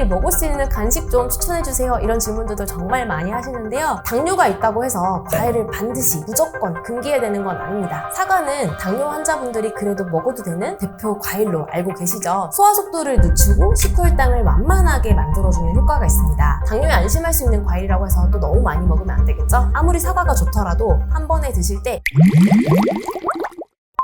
당뇨인들이 먹을 수 있는 간식 좀 추천해주세요. 이런 질문들도 정말 많이 하시는데요. 당뇨가 있다고 해서 과일을 반드시 무조건 금기해야 되는 건 아닙니다. 사과는 당뇨 환자분들이 그래도 먹어도 되는 대표 과일로 알고 계시죠? 소화 속도를 늦추고 식후혈당을 완만하게 만들어주는 효과가 있습니다. 당뇨에 안심할 수 있는 과일이라고 해서 또 너무 많이 먹으면 안 되겠죠? 아무리 사과가 좋더라도 한 번에 드실 때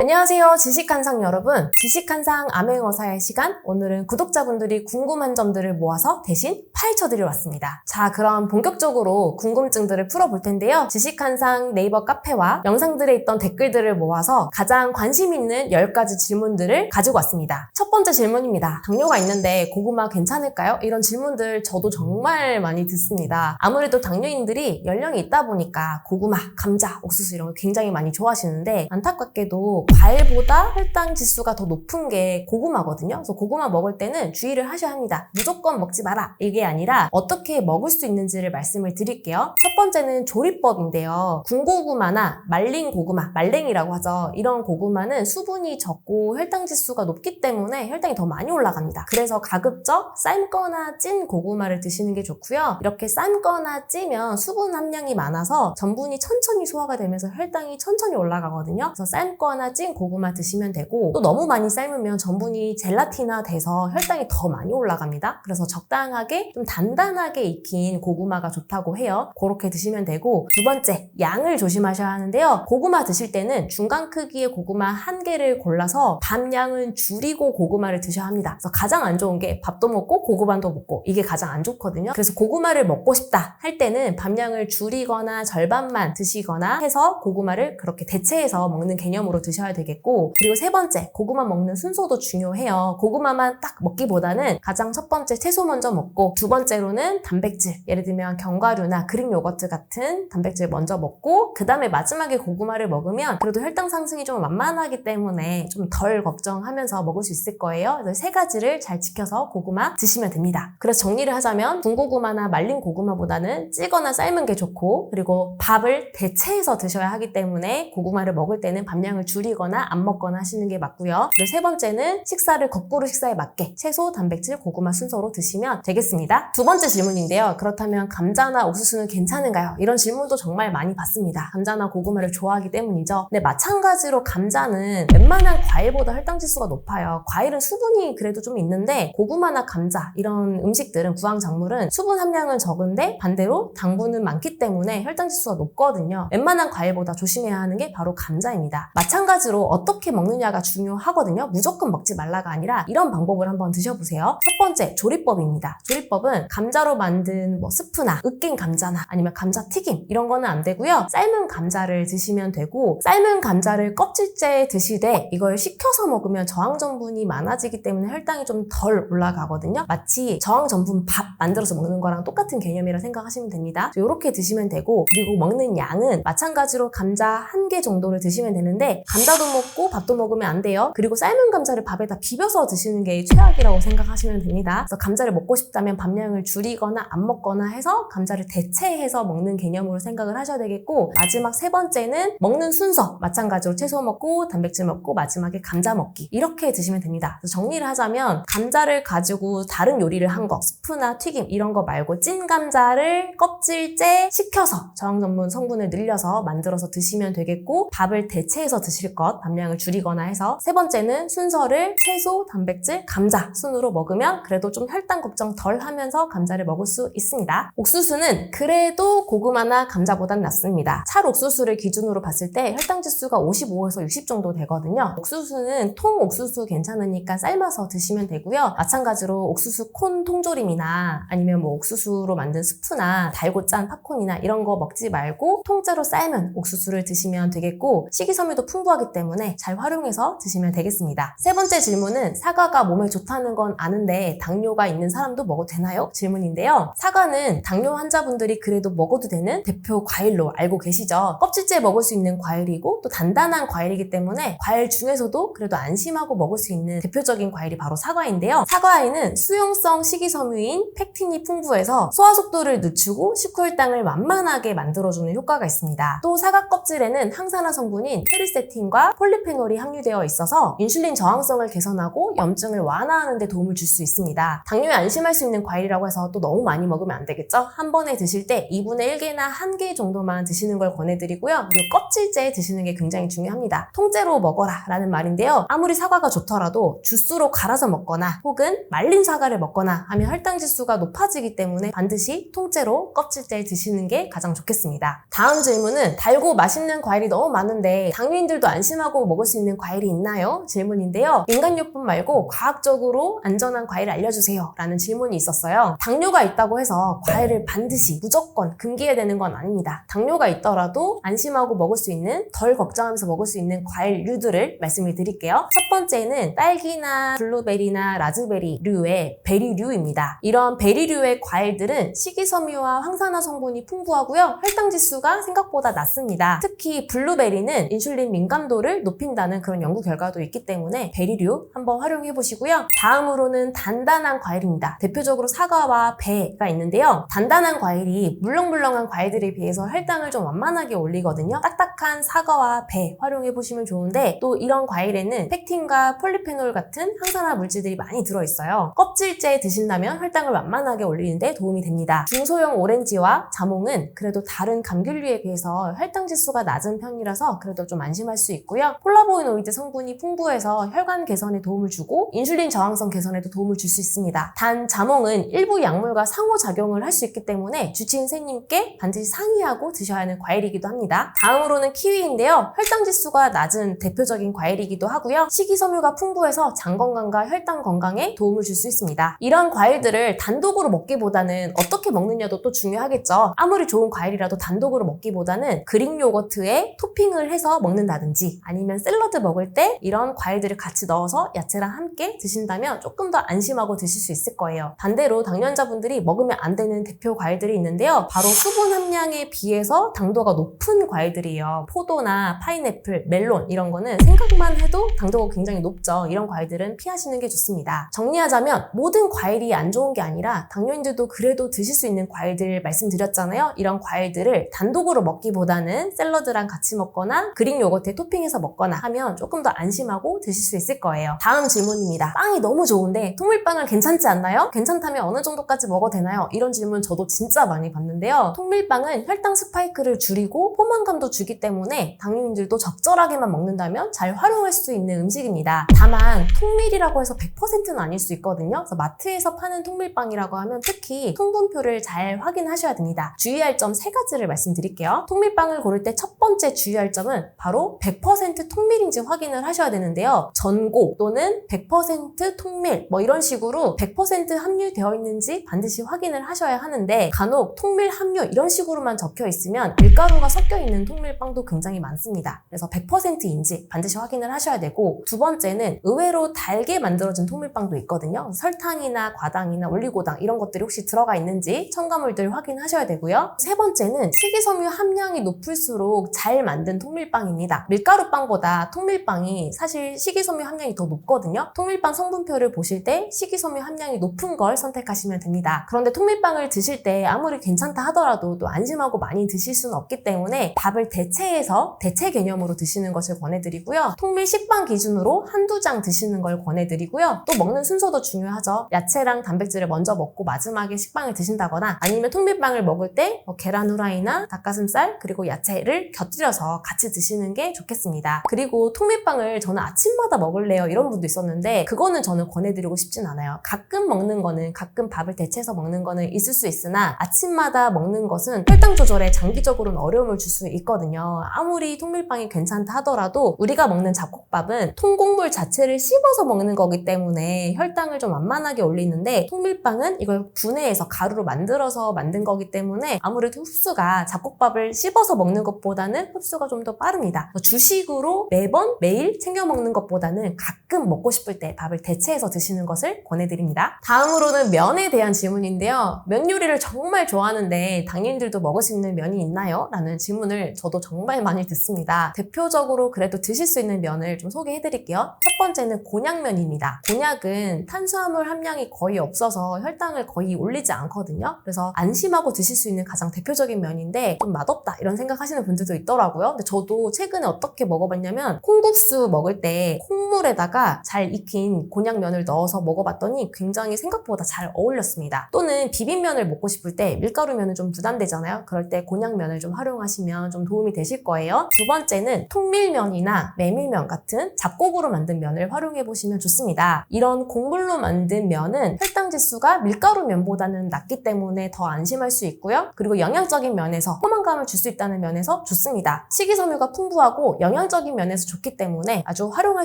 안녕하세요, 지식한상 여러분. 지식한상 암행어사의 시간, 오늘은 구독자분들이 궁금한 점들을 모아서 대신 파헤쳐드리러 왔습니다. 자, 그럼 본격적으로 궁금증들을 풀어볼 텐데요. 지식한상 네이버 카페와 영상들에 있던 댓글들을 모아서 가장 관심 있는 10가지 질문들을 가지고 왔습니다. 첫 번째 질문입니다. 당뇨가 있는데 고구마 괜찮을까요? 이런 질문들 저도 정말 많이 듣습니다. 아무래도 당뇨인들이 연령이 있다 보니까 고구마, 감자, 옥수수 이런 거 굉장히 많이 좋아하시는데 안타깝게도 과일보다 혈당 지수가 더 높은 게 고구마거든요. 그래서 고구마 먹을 때는 주의를 하셔야 합니다. 무조건 먹지 마라, 이게 아니라 어떻게 먹을 수 있는지를 말씀을 드릴게요. 첫 번째는 조리법인데요. 군고구마나 말린 고구마, 말랭이라고 하죠. 이런 고구마는 수분이 적고 혈당 지수가 높기 때문에 혈당이 더 많이 올라갑니다. 그래서 가급적 삶거나 찐 고구마를 드시는 게 좋고요. 이렇게 삶거나 찌면 수분 함량이 많아서 전분이 천천히 소화가 되면서 혈당이 천천히 올라가거든요. 그래서 삶거나 찐 고구마 드시면 되고, 또 너무 많이 삶으면 전분이 젤라틴화 돼서 혈당이 더 많이 올라갑니다. 그래서 적당하게 좀 단단하게 익힌 고구마가 좋다고 해요. 그렇게 드시면 되고, 두 번째, 양을 조심하셔야 하는데요. 고구마 드실 때는 중간 크기의 고구마 1개를 골라서 밥 양은 줄이고 고구마를 드셔야 합니다. 그래서 가장 안 좋은 게 밥도 먹고 고구마도 먹고, 이게 가장 안 좋거든요. 그래서 고구마를 먹고 싶다 할 때는 밥 양을 줄이거나 절반만 드시거나 해서 고구마를 그렇게 대체해서 먹는 개념으로 드셔야 되겠고, 그리고 세 번째, 고구마 먹는 순서도 중요해요. 고구마만 딱 먹기보다는 가장 첫 번째 채소 먼저 먹고, 두 번째로는 단백질, 예를 들면 견과류나 그릭 요거트 같은 단백질 먼저 먹고, 그 다음에 마지막에 고구마를 먹으면 그래도 혈당 상승이 좀 완만하기 때문에 좀 덜 걱정하면서 먹을 수 있을 거예요. 그래서 세 가지를 잘 지켜서 고구마 드시면 됩니다. 그래서 정리를 하자면 군고구마나 말린 고구마보다는 찌거나 삶은 게 좋고, 그리고 밥을 대체해서 드셔야 하기 때문에 고구마를 먹을 때는 밥량을 줄이거나 안 먹거나 하시는 게 맞고요. 그리고 세 번째는 식사를 거꾸로 식사에 맞게 채소, 단백질, 고구마 순서로 드시면 되겠습니다. 두 번째 질문인데요. 그렇다면 감자나 옥수수는 괜찮은가요? 이런 질문도 정말 많이 받습니다. 감자나 고구마를 좋아하기 때문이죠. 근데 마찬가지로 감자는 웬만한 과일보다 혈당 지수가 높아요. 과일은 수분이 그래도 좀 있는데 고구마나 감자 이런 음식들은, 구황작물은 수분 함량은 적은데 반대로 당분은 많기 때문에 혈당 지수가 높거든요. 웬만한 과일보다 조심해야 하는 게 바로 감자입니다. 마찬가지로 어떻게 먹느냐가 중요하거든요. 무조건 먹지 말라가 아니라 이런 방법을 한번 드셔보세요. 첫 번째, 조리법입니다. 조리법은 감자로 만든 스프나 으깬 감자나 아니면 감자튀김 이런 거는 안 되고요. 삶은 감자를 드시면 되고, 삶은 감자를 껍질째 드시되 이걸 식혀서 먹으면 저항전분이 많아지기 때문에 혈당이 좀 덜 올라가거든요. 마치 저항전분 밥 만들어서 먹는 거랑 똑같은 개념이라 생각하시면 됩니다. 이렇게 드시면 되고, 그리고 먹는 양은 마찬가지로 감자 1개 정도를 드시면 되는데, 감자도 먹고 밥도 먹으면 안 돼요. 그리고 삶은 감자를 밥에다 비벼서 드시는 게 최악이라고 생각하시면 됩니다. 그래서 감자를 먹고 싶다면 밥량을 줄이거나 안 먹거나 해서 감자를 대체해서 먹는 개념으로 생각을 하셔야 되겠고, 마지막 세 번째는 먹는 순서, 마찬가지로 채소 먹고 단백질 먹고 마지막에 감자 먹기, 이렇게 드시면 됩니다. 그래서 정리를 하자면 감자를 가지고 다른 요리를 한 거, 스프나 튀김 이런 거 말고 찐 감자를 껍질째 식혀서 저항전분 성분을 늘려서 만들어서 드시면 되겠고, 밥을 대체해서 드실 것, 밥량을 줄이거나 해서, 세 번째는 순서를 채소, 단백질, 감자 순으로 먹으면 그래도 좀 혈당 걱정 덜 하면서 감자를 먹을 수 있습니다. 옥수수는 그래도 고구마나 감자보단 낫습니다. 찰옥수수를 기준으로 봤을 때 혈당 지수가 55에서 60 정도 되거든요. 옥수수는 통 옥수수 괜찮으니까 삶아서 드시면 되고요. 마찬가지로 옥수수 콘 통조림이나 아니면 옥수수로 만든 스프나 달고 짠 팝콘이나 이런 거 먹지 말고 통째로 삶은 옥수수를 드시면 되겠고, 식이섬유도 풍부하기 때문에 잘 활용해서 드시면 되겠습니다. 세 번째 질문은 사과가 몸에 좋다는 건 아는데 당뇨가 있는 사람도 먹어도 되나요? 질문인데요. 사과는 당뇨 환자분들이 그래도 먹어도 되는 대표 과일로 알고 계시죠? 껍질째 먹을 수 있는 과일이고 또 단단한 과일이기 때문에 과일 중에서도 그래도 안심하고 먹을 수 있는 대표적인 과일이 바로 사과인데요. 사과에는 수용성 식이섬유인 펙틴이 풍부해서 소화 속도를 늦추고 식후혈당을 완만하게 만들어주는 효과가 있습니다. 또 사과 껍질에는 항산화 성분인 페르세틴과 폴리페놀과 폴리페놀이 함유되어 있어서 인슐린 저항성을 개선하고 염증을 완화하는 데 도움을 줄 수 있습니다. 당뇨에 안심할 수 있는 과일이라고 해서 또 너무 많이 먹으면 안 되겠죠? 한 번에 드실 때 2분의 1개나 1개 정도만 드시는 걸 권해드리고요. 그리고 껍질째 드시는 게 굉장히 중요합니다. 통째로 먹어라 라는 말인데요. 아무리 사과가 좋더라도 주스로 갈아서 먹거나 혹은 말린 사과를 먹거나 하면 혈당 지수가 높아지기 때문에 반드시 통째로 껍질째 드시는 게 가장 좋겠습니다. 다음 질문은 달고 맛있는 과일이 너무 많은데 당뇨인들도 안심하고 먹을 수 있는 과일이 있나요? 질문인데요. 인간요법 말고 과학적으로 안전한 과일 알려주세요 라는 질문이 있었어요. 당뇨가 있다고 해서 과일을 반드시 무조건 금기해야 되는 건 아닙니다. 당뇨가 있더라도 안심하고 먹을 수 있는, 덜 걱정하면서 먹을 수 있는 과일류들을 말씀을 드릴게요. 첫 번째는 딸기나 블루베리나 라즈베리류의 베리류입니다. 이런 베리류의 과일들은 식이섬유와 황산화 성분이 풍부하고요. 혈당 지수가 생각보다 낮습니다. 특히 블루베리는 인슐린 민감도를 높인다는 그런 연구 결과도 있기 때문에 베리류 한번 활용해 보시고요. 다음으로는 단단한 과일입니다. 대표적으로 사과와 배가 있는데요. 단단한 과일이 물렁물렁한 과일들에 비해서 혈당을 좀 완만하게 올리거든요. 딱딱한 사과와 배 활용해 보시면 좋은데, 또 이런 과일에는 펙틴과 폴리페놀 같은 항산화 물질들이 많이 들어있어요. 껍질째 드신다면 혈당을 완만하게 올리는데 도움이 됩니다. 중소형 오렌지와 자몽은 그래도 다른 감귤류에 비해서 혈당 지수가 낮은 편이라서 그래도 좀 안심할 수 있고요. 폴라보이노이드 성분이 풍부해서 혈관 개선에 도움을 주고 인슐린 저항성 개선에도 도움을 줄 수 있습니다. 단 자몽은 일부 약물과 상호작용을 할 수 있기 때문에 주치의 선생님께 반드시 상의하고 드셔야 하는 과일이기도 합니다. 다음으로는 키위인데요. 혈당 지수가 낮은 대표적인 과일이기도 하고요. 식이섬유가 풍부해서 장 건강과 혈당 건강에 도움을 줄 수 있습니다. 이런 과일들을 단독으로 먹기보다는 어떻게 먹느냐도 또 중요하겠죠. 아무리 좋은 과일이라도 단독으로 먹기보다는 그릭 요거트에 토핑을 해서 먹는다든지 아니면 샐러드 먹을 때 이런 과일들을 같이 넣어서 야채랑 함께 드신다면 조금 더 안심하고 드실 수 있을 거예요. 반대로 당뇨환자분들이 먹으면 안 되는 대표 과일들이 있는데요. 바로 수분 함량에 비해서 당도가 높은 과일들이에요. 포도나 파인애플, 멜론 이런 거는 생각만 해도 당도가 굉장히 높죠. 이런 과일들은 피하시는 게 좋습니다. 정리하자면 모든 과일이 안 좋은 게 아니라 당뇨인들도 그래도 드실 수 있는 과일들 말씀드렸잖아요. 이런 과일들을 단독으로 먹기보다는 샐러드랑 같이 먹거나 그릭 요거트에 토핑해서 먹거나 하면 조금 더 안심하고 드실 수 있을 거예요. 다음 질문입니다. 빵이 너무 좋은데 통밀빵은 괜찮지 않나요? 괜찮다면 어느 정도까지 먹어도 되나요? 이런 질문 저도 진짜 많이 받는데요. 통밀빵은 혈당 스파이크를 줄이고 포만감도 주기 때문에 당뇨인들도 적절하게만 먹는다면 잘 활용할 수 있는 음식입니다. 다만 통밀이라고 해서 100%는 아닐 수 있거든요. 그래서 마트에서 파는 통밀빵이라고 하면 특히 성분표를 잘 확인하셔야 됩니다. 주의할 점 3가지를 말씀드릴게요. 통밀빵을 고를 때 첫 번째 주의할 점은 바로 100% 통밀인지 확인을 하셔야 되는데요. 전고 또는 100% 통밀 이런 식으로 100% 함유되어 있는지 반드시 확인을 하셔야 하는데, 간혹 통밀 함유 이런 식으로만 적혀 있으면 밀가루가 섞여 있는 통밀빵도 굉장히 많습니다. 그래서 100%인지 반드시 확인을 하셔야 되고, 두 번째는 의외로 달게 만들어진 통밀빵도 있거든요. 설탕이나 과당이나 올리고당 이런 것들이 혹시 들어가 있는지 첨가물들 확인하셔야 되고요. 세 번째는 식이섬유 함량이 높을수록 잘 만든 통밀빵입니다. 밀가루빵보다 통밀빵이 사실 식이섬유 함량이 더 높거든요. 통밀빵 성분표를 보실 때 식이섬유 함량이 높은 걸 선택하시면 됩니다. 그런데 통밀빵을 드실 때 아무리 괜찮다 하더라도 또 안심하고 많이 드실 수는 없기 때문에 밥을 대체해서 대체 개념으로 드시는 것을 권해드리고요. 통밀 식빵 기준으로 한두 장 드시는 걸 권해드리고요. 또 먹는 순서도 중요하죠. 야채랑 단백질을 먼저 먹고 마지막에 식빵을 드신다거나, 아니면 통밀빵을 먹을 때 계란 후라이나 닭가슴살 그리고 야채를 곁들여서 같이 드시는 게 좋겠습니다. 그리고 통밀빵을 저는 아침마다 먹을래요 이런 분도 있었는데, 그거는 저는 권해드리고 싶진 않아요. 가끔 먹는 거는, 가끔 밥을 대체해서 먹는 거는 있을 수 있으나 아침마다 먹는 것은 혈당 조절에 장기적으로는 어려움을 줄 수 있거든요. 아무리 통밀빵이 괜찮다 하더라도 우리가 먹는 잡곡밥은 통곡물 자체를 씹어서 먹는 거기 때문에 혈당을 좀 완만하게 올리는데, 통밀빵은 이걸 분해해서 가루로 만들어서 만든 거기 때문에 아무래도 흡수가 잡곡밥을 씹어서 먹는 것보다는 흡수가 좀 더 빠릅니다. 주식으로 매번 매일 챙겨 먹는 것보다는 가끔 먹고 싶을 때 밥을 대체해서 드시는 것을 권해드립니다. 다음으로는 면에 대한 질문인데요. 면 요리를 정말 좋아하는데 당뇨인들도 먹을 수 있는 면이 있나요? 라는 질문을 저도 정말 많이 듣습니다. 대표적으로 그래도 드실 수 있는 면을 좀 소개해드릴게요. 첫 번째는 곤약면입니다. 곤약은 탄수화물 함량이 거의 없어서 혈당을 거의 올리지 않거든요. 그래서 안심하고 드실 수 있는 가장 대표적인 면인데 좀 맛없다 이런 생각하시는 분들도 있더라고요. 근데 저도 최근에 어떻게 먹어봤냐면 콩국수 먹을 때 콩물에다가 잘 익힌 곤약면을 넣어서 먹어봤더니 굉장히 생각보다 잘 어울렸습니다. 또는 비빔면을 먹고 싶을 때 밀가루면은 좀 부담되잖아요. 그럴 때 곤약면을 좀 활용하시면 좀 도움이 되실 거예요. 두 번째는 통밀면이나 메밀면 같은 잡곡으로 만든 면을 활용해 보시면 좋습니다. 이런 곡물로 만든 면은 혈당 지수가 밀가루 면보다는 낮기 때문에 더 안심할 수 있고요. 그리고 영양적인 면에서 포만감을 줄 수 있다는 면에서 좋습니다. 식이섬유가 풍부하고 영양적인 면에서 좋기 때문에 아주 활용할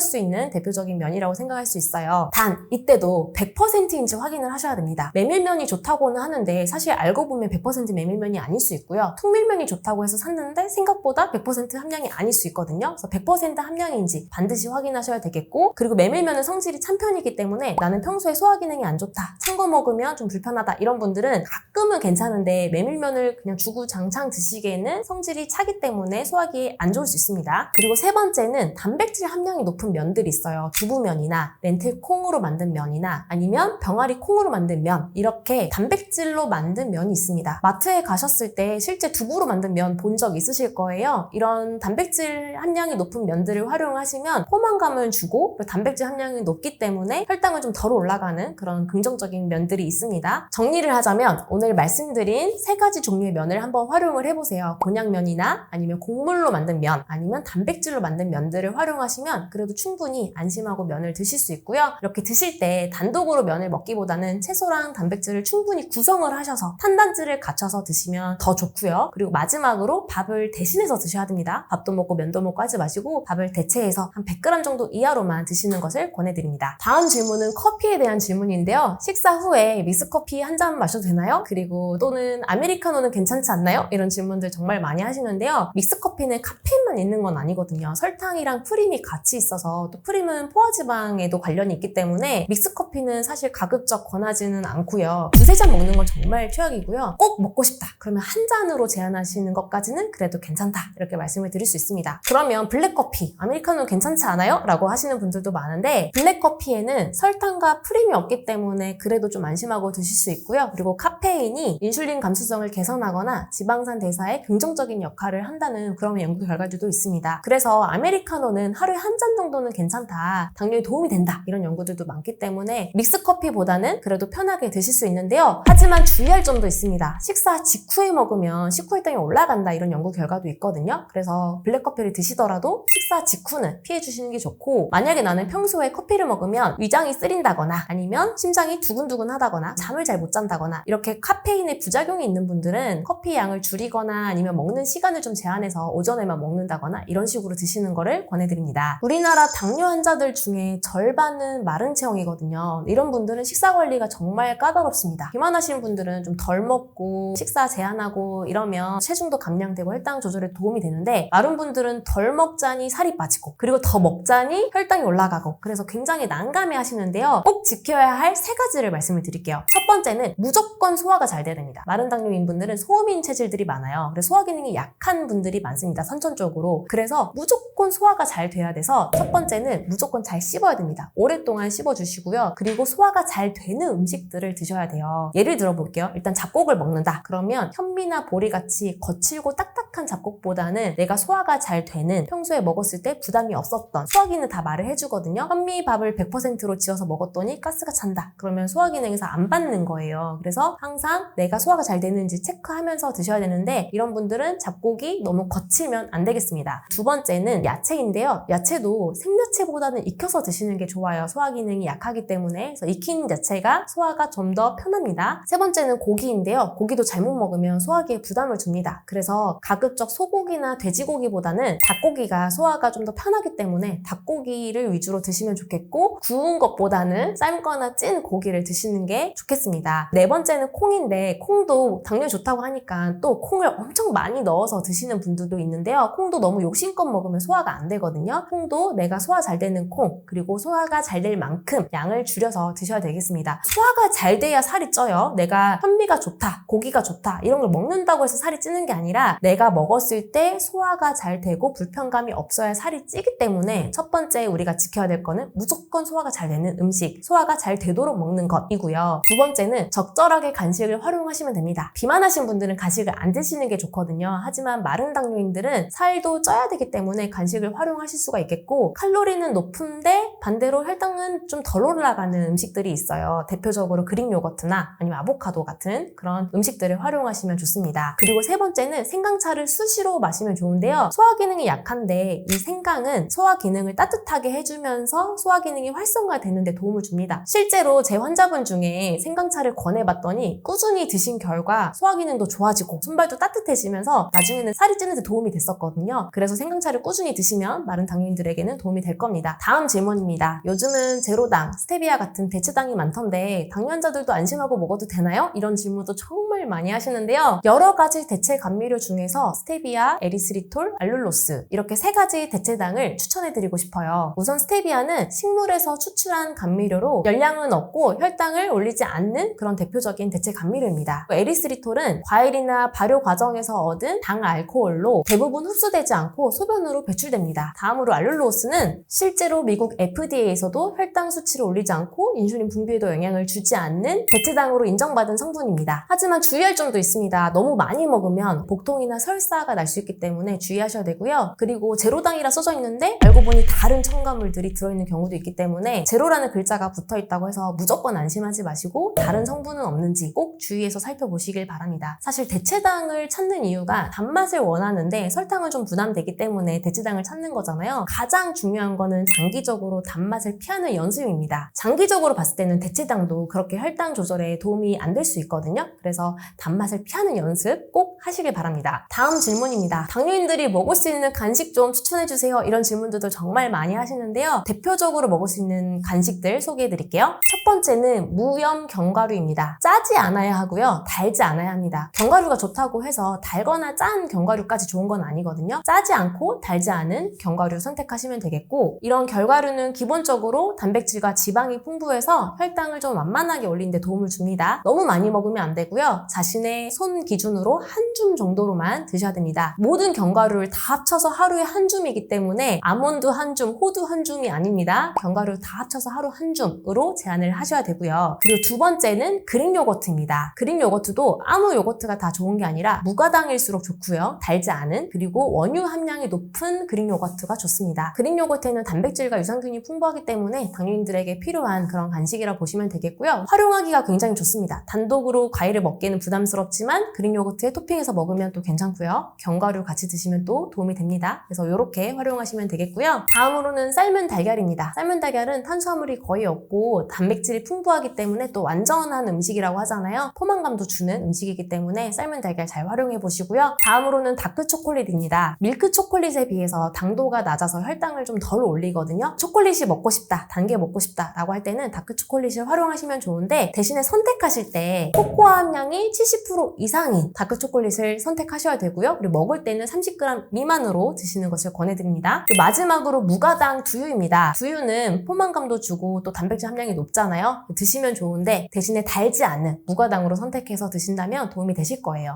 수 있는 대표적인 면이라고 생각할 수 있어요. 단 이때도 100%인지 확인을 하셔야 됩니다. 메밀면이 좋다고는 하는데 사실 알고 보면 100% 메밀면이 아닐 수 있고요. 통밀면이 좋다고 해서 샀는데 생각보다 100% 함량이 아닐 수 있거든요. 그래서 100% 함량인지 반드시 확인하셔야 되겠고, 그리고 메밀면은 성질이 찬 편이기 때문에 나는 평소에 소화 기능이 안 좋다, 찬 거 먹으면 좀 불편하다 이런 분들은 가끔은 괜찮은데 메밀면을 그냥 주구장창 드시기에는 성질이 차기 때문에 소화기에 안 좋을 수 있습니다. 그리고 세 번째는 단백질 함량이 높은 면들이 있어요. 두부면이나 렌틸 콩으로 만든 면이나 아니면 병아리 콩으로 만든 면, 이렇게 단백질로 만든 면이 있습니다. 마트에 가셨을 때 실제 두부로 만든 면 본 적 있으실 거예요. 이런 단백질 함량이 높은 면들을 활용하시면 포만감을 주고 단백질 함량이 높기 때문에 혈당을 좀 덜 올라가는 그런 긍정적인 면들이 있습니다. 정리를 하자면 오늘 말씀드린 세 가지 종류의 면을 한번 활용을 해보세요. 곤약면이나 아니면 곡물로 만든 면, 아니면 단백질로 만든 면들을 활용하시면 그래도 충분히 안심하고 면을 드실 수 있고요. 이렇게 드실 때 단독으로 면을 먹기보다는 채소랑 단백질을 충분히 구성을 하셔서 탄단지를 갖춰서 드시면 더 좋고요. 그리고 마지막으로 밥을 대신해서 드셔야 됩니다. 밥도 먹고 면도 먹고 하지 마시고 밥을 대체해서 한 100g 정도 이하로만 드시는 것을 권해드립니다. 다음 질문은 커피에 대한 질문인데요. 식사 후에 믹스커피 한 잔 마셔도 되나요? 그리고 또는 아메리카노는 괜찮지 않나요? 이런 질문들 정말 많이 하시는데요. 믹스커피는 카페인만 있는 건 아니거든요. 설탕이랑 프림이 같이 있어서, 또 프림은 포화지방에도 관련이 있기 때문에 믹스커피는 사실 가급적 권하지는 않고요. 두세 잔 먹는 건 정말 최악이고요. 꼭 먹고 싶다 그러면 한 잔으로 제한하시는 것까지는 그래도 괜찮다, 이렇게 말씀을 드릴 수 있습니다. 그러면 블랙커피, 아메리카노 괜찮지 않아요? 라고 하시는 분들도 많은데, 블랙커피에는 설탕과 프림이 없기 때문에 그래도 좀 안심하고 드실 수 있고요. 그리고 카페인이 인슐린 감수성을 개선하거나 지방산 대사에 긍정적인 역할을 한다는 그런 연구 결과들도 있습니다. 그래서 아메리카노는 하루에 한 잔 정도는 괜찮다, 당뇨에 도움이 된다, 이런 연구들도 많기 때문에 믹스커피보다는 그래도 편하게 드실 수 있는데요. 하지만 주의할 점도 있습니다. 식사 직후에 먹으면 식후혈당이 올라간다, 이런 연구 결과도 있거든요. 그래서 블랙커피를 드시더라도 식사 직후는 피해 주시는 게 좋고, 만약에 나는 평소에 커피를 먹으면 위장이 쓰린다거나 아니면 심장이 두근두근 하다거나 잠을 잘 못 잔다거나 이렇게 카페인의 부작용이 있는 분들은 커피 양을 줄이거나 아니면 먹는 시간을 좀 제한해서 오전에만 먹는다거나 이런 식으로 드시는 거를 권해드립니다. 우리나라 당뇨 환자들 중에 절반은 마른 체형이거든요. 이런 분들은 식사 관리가 정말 까다롭습니다. 비만하시는 분들은 좀 덜 먹고 식사 제한하고 이러면 체중도 감량되고 혈당 조절에 도움이 되는데, 마른 분들은 덜 먹자니 살이 빠지고 그리고 더 먹자니 혈당이 올라가고, 그래서 굉장히 난감해 하시는데요. 꼭 지켜야 할 세 가지를 말씀을 드릴게요. 첫 번째는 무조건 소화가 잘 돼야 됩니다. 마른 당뇨인 분들은 소음인 체질들이 많아요. 그래서 소화 기능이 약한 분들이 많습니다. 선천적으로. 그래서 무조건 소화가 잘 돼야 돼서 첫 번째는 무조건 잘 씹어야 됩니다. 오랫동안 씹어주시고요. 그리고 소화가 잘 되는 음식들을 드셔야 돼요. 예를 들어 볼게요. 일단 잡곡을 먹는다. 그러면 현미나 보리같이 거칠고 딱딱한 잡곡보다는 내가 소화가 잘 되는, 평소에 먹었을 때 부담이 없었던, 소화기는 다 말을 해주거든요. 현미밥을 100%로 지어서 먹었더니 가스가 찬다. 그러면 소화기능에서 안 받는 거예요. 그래서 항상 내가 소화가 잘 되는지 체크하면서 드셔야 되는데, 이런 분들은 잡곡이 너무 거칠면 안 되겠습니다. 두 번째는 야채인데요. 야채도 생야채보다는 익혀서 드시는 게 좋아요. 소화 기능이 약하기 때문에. 그래서 익힌 야채가 소화가 좀 더 편합니다. 세 번째는 고기인데요. 고기도 잘못 먹으면 소화기에 부담을 줍니다. 그래서 가급적 소고기나 돼지고기보다는 닭고기가 소화가 좀 더 편하기 때문에 닭고기를 위주로 드시면 좋겠고, 구운 것보다는 삶거나 찐 고기를 드시는 게 좋겠습니다. 네 번째는 콩인데, 콩도 당뇨 좋다고 하니까 또 콩을 엄청 많이 넣어서 드시는 분들도 있는데요. 콩도 너무 욕심껏 먹으면 소화가 안 되거든요. 콩도 내가 소화 잘 되는 콩, 그리고 소화가 잘 될 만큼 양을 줄여서 드셔야 되겠습니다. 소화가 잘 돼야 살이 쪄요. 내가 현미가 좋다, 고기가 좋다 이런 걸 먹는다고 해서 살이 찌는 게 아니라, 내가 먹었을 때 소화가 잘 되고 불편감이 없어야 살이 찌기 때문에 첫 번째 우리가 지켜야 될 거는 무조건 소화가 잘 되는 음식, 소화가 잘 되도록 먹는 것이고요. 두 번째는 적절하게 간식을 활용하시면 됩니다. 비만하신 분들은 간식을 안 드시는 게 좋거든요. 하지만 마른 당뇨인들은 살도 쪄야 되기 때문에 간식을 활용하실 수가 있겠고, 칼로리는 높은데 반대로 혈당은 좀 덜 올라가는 음식들이 있어요. 대표적으로 그릭 요거트나 아니면 아보카도 같은 그런 음식들을 활용하시면 좋습니다. 그리고 세 번째는 생강차를 수시로 마시면 좋은데요. 소화 기능이 약한데 이 생강은 소화 기능을 따뜻하게 해주면서 소화 기능이 활성화되는 데 도움을 줍니다. 실제로 제 환자분 중에 생강차를 권해봤더니 꾸준히 드신 결과 소화 기능도 좋아지고 손발도 따뜻해지면서 나중에는 살이 찌는 데 도움이 됐었거든요. 그래서 생강차를 꾸준히 드시면 마른 당뇨인들에게는 도움이 될 겁니다. 다음 질문입니다. 요즘은 제로당, 스테비아 같은 대체당이 많던데 당뇨 환자들도 안심하고 먹어도 되나요? 이런 질문도 정말 많이 하시는데요. 여러 가지 대체 감미료 중에서 스테비아, 에리스리톨, 알룰로스 이렇게 세 가지 대체당을 추천해드리고 싶어요. 우선 스테비아는 식물에서 추출한 감미료로 열량은 없고 혈당을 올리지 않는 그런 대표적인 대체 감미료입니다. 에리스리톨은 과일이나 발효 과정에서 얻은 당 알코올로 대부분 흡수되지 않고 소변으로 배출됩니다. 다음으로 알룰로스는 실제로 미국 FDA에서도 혈당 수치를 올리지 않고 인슐린 분비에도 영향을 주지 않는 대체당으로 인정받은 성분입니다. 하지만 주의할 점도 있습니다. 너무 많이 먹으면 복통이나 설사가 날 수 있기 때문에 주의하셔야 되고요. 그리고 제로당이라 써져 있는데 알고 보니 다른 첨가물들이 들어있는 경우도 있기 때문에 제로라는 글자가 붙어 있다고 해서 무조건 안심하지 마시고 다른 성분은 없는지 꼭 주의해서 살펴보시길 바랍니다. 사실 대체당을 찾는 이유가 단맛을 원하는데 설탕은 좀 부담되기 때문에 대체당을 찾는 거잖아요. 가장 중요한 거는 장기적으로 단맛을 피하는 연습입니다. 장기적으로 봤을 때는 대체당도 그렇게 혈당 조절에 도움이 안 될 수 있거든요. 그래서 단맛을 피하는 연습 꼭 하시길 바랍니다. 다음 질문입니다. 당뇨인들이 먹을 수 있는 간식 좀 추천해주세요. 이런 질문들도 정말 많이 하시는데요. 대표적으로 먹을 수 있는 간식들 소개해드릴게요. 첫 번째는 무염 견과류입니다. 짜지 않아야 하고요. 달지 않아야 합니다. 견과류가 좋다고 해서 달거나 짠 견과류까지 좋은 건 아니거든요. 짜지 않고 달지 않은 견과류 선택하시면 되겠고, 이런 견과류는 기본적으로 단백질과 지방이 풍부해서 혈당을 좀 완만하게 올리는 데 도움을 줍니다. 너무 많이 먹으면 안 되고요. 자신의 손 기준으로 한 줌 정도로만 드셔야 됩니다. 모든 견과류를 다 합쳐서 하루에 한 줌이기 때문에 아몬드 한 줌, 호두 한 줌이 아닙니다. 견과류 다 합쳐서 하루 한 줌으로 제한을 하셔야 되고요. 그리고 두 번째는 그릭 요거트입니다. 그릭 요거트도 아무 요거트가 다 좋은 게 아니라 무가당일수록 좋고요. 달지 않은, 그리고 원유 함량이 높은 그릭 요거트가 좋습니다. 그릭 요거트에는 단백질과 유산균이 풍부하기 때문에 당뇨인들에게 필요한 그런 간식이라 보시면 되겠고요. 활용하기가 굉장히 좋습니다. 단독으로 과일을 먹기에는 부담스럽지만 그릭 요거트에 토핑해서 먹으면 또 괜찮고요. 견과류 같이 드시면 또 도움이 됩니다. 그래서 이렇게 활용하시면 되겠고요. 다음으로는 삶은 달걀입니다. 삶은 달걀은 탄수화물이 거의 없고 단백질이 풍부하기 때문에 또 완전한 음식이라고 하잖아요. 포만감도 주는 음식이기 때문에 삶은 달걀 잘 활용해 보시고요. 다음으로는 다크 초콜릿입니다. 밀크 초콜릿에 비해서 당도가 낮아서 혈당을 좀 덜 올리거든요. 초콜릿이 먹고 싶다, 단 게 먹고 싶다 라고 할 때는 다크 초콜릿을 활용하시면 좋은데, 대신에 선택하실 때 코코아 함량이 70% 이상인 다크 초콜릿을 선택하셔야 되고요. 그리고 먹을 때는 30g 미만으로 드시는 것을 권해드립니다. 그리고 마지막으로 무가당 두유입니다. 두유는 포만감도 주고 또 단백질 함량이 높잖아요. 드시면 좋은데 대신에 달지 않은 무가당으로 선택해서 드신다면 도움이 되실 거예요.